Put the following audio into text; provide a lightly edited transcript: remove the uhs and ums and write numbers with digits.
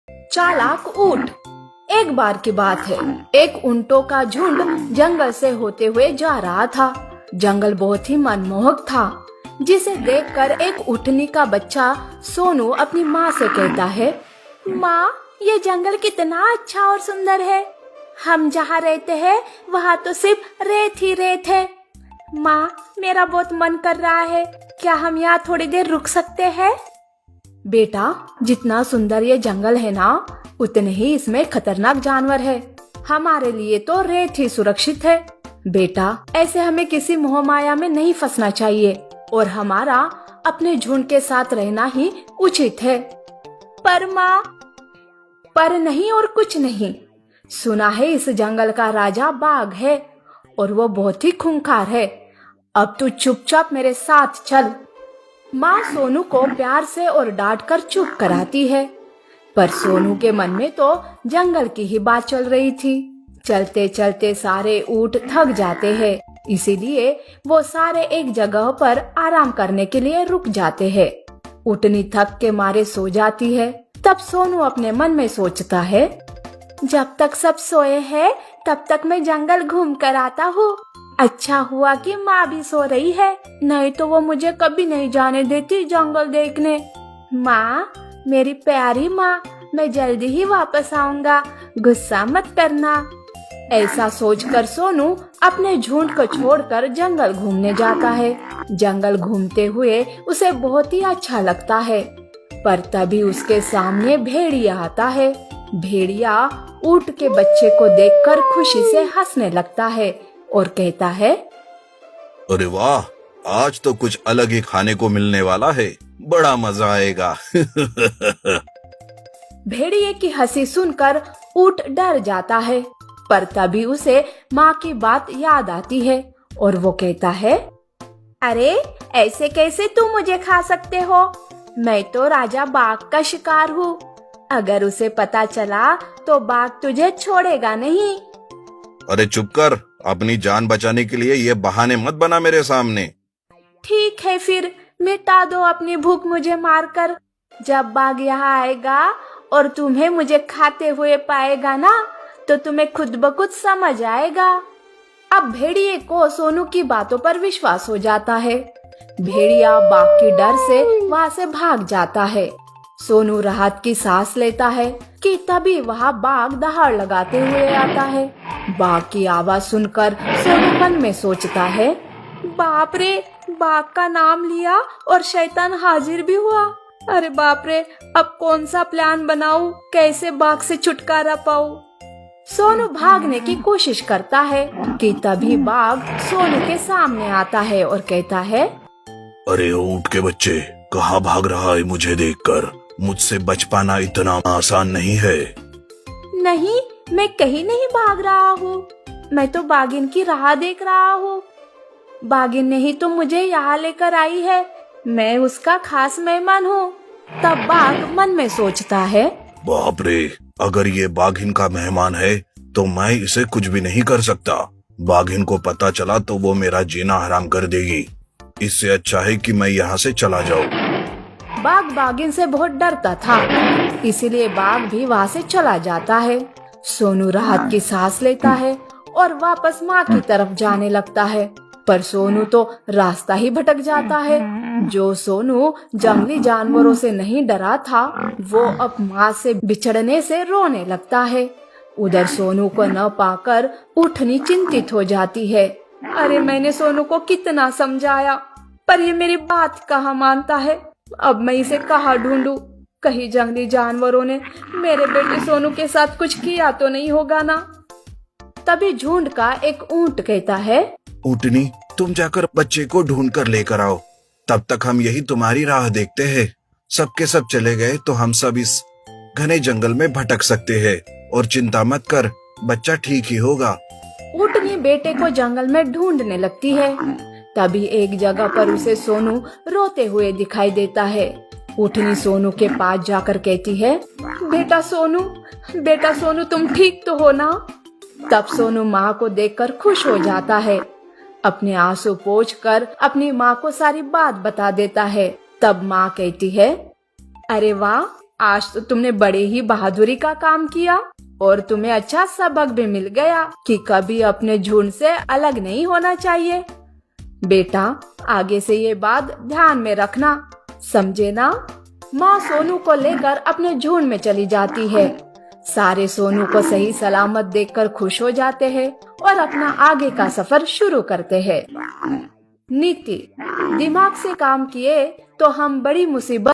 चालाक ऊंट। एक बार की बात है, एक ऊंटों का झुंड जंगल से होते हुए जा रहा था। जंगल बहुत ही मनमोहक था, जिसे देखकर एक ऊँटनी का बच्चा सोनू अपनी माँ से कहता है, माँ, ये जंगल कितना अच्छा और सुंदर है। हम जहाँ रहते हैं वहाँ तो सिर्फ रेत ही रेत है। माँ, मेरा बहुत मन कर रहा है, क्या हम यहाँ थोड़ी देर रुक सकते हैं? बेटा, जितना सुंदर ये जंगल है ना, उतने ही इसमें खतरनाक जानवर है। हमारे लिए तो रेत ही सुरक्षित है। बेटा, ऐसे हमें किसी मोह माया में नहीं फंसना चाहिए और हमारा अपने झुंड के साथ रहना ही उचित है। पर माँ, पर नहीं और कुछ नहीं। सुना है इस जंगल का राजा बाघ है और वो बहुत ही खूंखार है। अब तू चुपचाप मेरे साथ चल। माँ सोनू को प्यार से और डांट कर चुप कराती है, पर सोनू के मन में तो जंगल की ही बात चल रही थी। चलते चलते सारे ऊंट थक जाते हैं, इसीलिए वो सारे एक जगह पर आराम करने के लिए रुक जाते हैं। ऊँटनी थक के मारे सो जाती है। तब सोनू अपने मन में सोचता है, जब तक सब सोए हैं तब तक मैं जंगल घूम कर आता हूँ। अच्छा हुआ कि माँ भी सो रही है, नहीं तो वो मुझे कभी नहीं जाने देती जंगल देखने। माँ, मेरी प्यारी माँ, मैं जल्दी ही वापस आऊंगा, गुस्सा मत करना। ऐसा सोचकर सोनू अपने झुंड को छोड़कर जंगल घूमने जाता है। जंगल घूमते हुए उसे बहुत ही अच्छा लगता है, पर तभी उसके सामने भेड़िया आता है। भेड़िया ऊंट के बच्चे को देखकर खुशी से हंसने लगता है और कहता है, अरे वाह, आज तो कुछ अलग ही खाने को मिलने वाला है, बड़ा मजा आएगा। भेड़िए की हंसी सुनकर ऊंट डर जाता है, पर तभी उसे माँ की बात याद आती है और वो कहता है, अरे ऐसे कैसे तुम मुझे खा सकते हो? मैं तो राजा बाघ का शिकार हूँ। अगर उसे पता चला तो बाघ तुझे छोड़ेगा नहीं। अरे चुप कर, अपनी जान बचाने के लिए ये बहाने मत बना मेरे सामने। ठीक है, फिर मिटा दो अपनी भूख मुझे मारकर। जब बाघ यहाँ आएगा और तुम्हें मुझे खाते हुए पाएगा ना, तो तुम्हें खुद ब खुद समझ आएगा। अब भेड़िए को सोनू की बातों पर विश्वास हो जाता है। भेड़िया बाघ के डर से वहाँ से भाग जाता है। सोनू राहत की सांस लेता है कि तभी वहाँ बाघ दहाड़ लगाते हुए आता है। बाघ की आवाज सुनकर सोनू मन में सोचता है, बाप रे, बाघ का नाम लिया और शैतान हाजिर भी हुआ। अरे बाप रे, अब कौन सा प्लान बनाऊं, कैसे बाघ से छुटकारा पाऊं? सोनू भागने की कोशिश करता है कि तभी बाघ सोनू के सामने आता है और कहता है, अरे ऊंट के बच्चे, कहाँ भाग रहा है मुझे देखकर? मुझसे बच पाना इतना आसान नहीं है। नहीं, मैं कहीं नहीं भाग रहा हूँ, मैं तो बाघिन की राह देख रहा हूँ। बाघिन ने ही तो मुझे यहाँ लेकर आई है, मैं उसका खास मेहमान हूँ। तब बाघ मन में सोचता है, बाप रे, अगर ये बाघिन का मेहमान है तो मैं इसे कुछ भी नहीं कर सकता। बाघिन को पता चला तो वो मेरा जीना हराम कर देगी। इससे अच्छा है कि मैं यहाँ से चला जाऊँ। बाघ बाघिन से बहुत डरता था, इसीलिए बाघ भी वहाँ से चला जाता है। सोनू राहत की सांस लेता है और वापस माँ की तरफ जाने लगता है, पर सोनू तो रास्ता ही भटक जाता है। जो सोनू जंगली जानवरों से नहीं डरा था, वो अब माँ से बिछड़ने से रोने लगता है। उधर सोनू को न पाकर ऊँटनी चिंतित हो जाती है। अरे मैंने सोनू को कितना समझाया, पर ये मेरी बात कहाँ मानता है। अब मैं इसे कहाँ ढूंढूं? कहीं जंगली जानवरों ने मेरे बेटे सोनू के साथ कुछ किया तो नहीं होगा ना? तभी झुंड का एक ऊंट कहता है, ऊँटनी, तुम जाकर बच्चे को ढूंढ कर लेकर आओ, तब तक हम यही तुम्हारी राह देखते हैं। सबके सब चले गए तो हम सब इस घने जंगल में भटक सकते हैं, और चिंता मत कर, बच्चा ठीक ही होगा। ऊँटनी बेटे को जंगल में ढूंढने लगती है। तभी एक जगह पर उसे सोनू रोते हुए दिखाई देता है। ऊँटनी सोनू के पास जाकर कहती है, बेटा सोनू, बेटा सोनू, तुम ठीक तो हो ना? तब सोनू माँ को देखकर खुश हो जाता है। अपने आंसू पोंछकर अपनी माँ को सारी बात बता देता है। तब माँ कहती है, अरे वाह, आज तो तुमने बड़े ही बहादुरी का काम किया और तुम्हें अच्छा सबक भी मिल गया कि कभी अपने झुंड से अलग नहीं होना चाहिए। बेटा, आगे से ये बात ध्यान में रखना, समझे ना? माँ सोनू को लेकर अपने झुंड में चली जाती है। सारे सोनू को सही सलामत देखकर खुश हो जाते हैं और अपना आगे का सफर शुरू करते हैं। नीति: दिमाग से काम किए तो हम बड़ी मुसीबत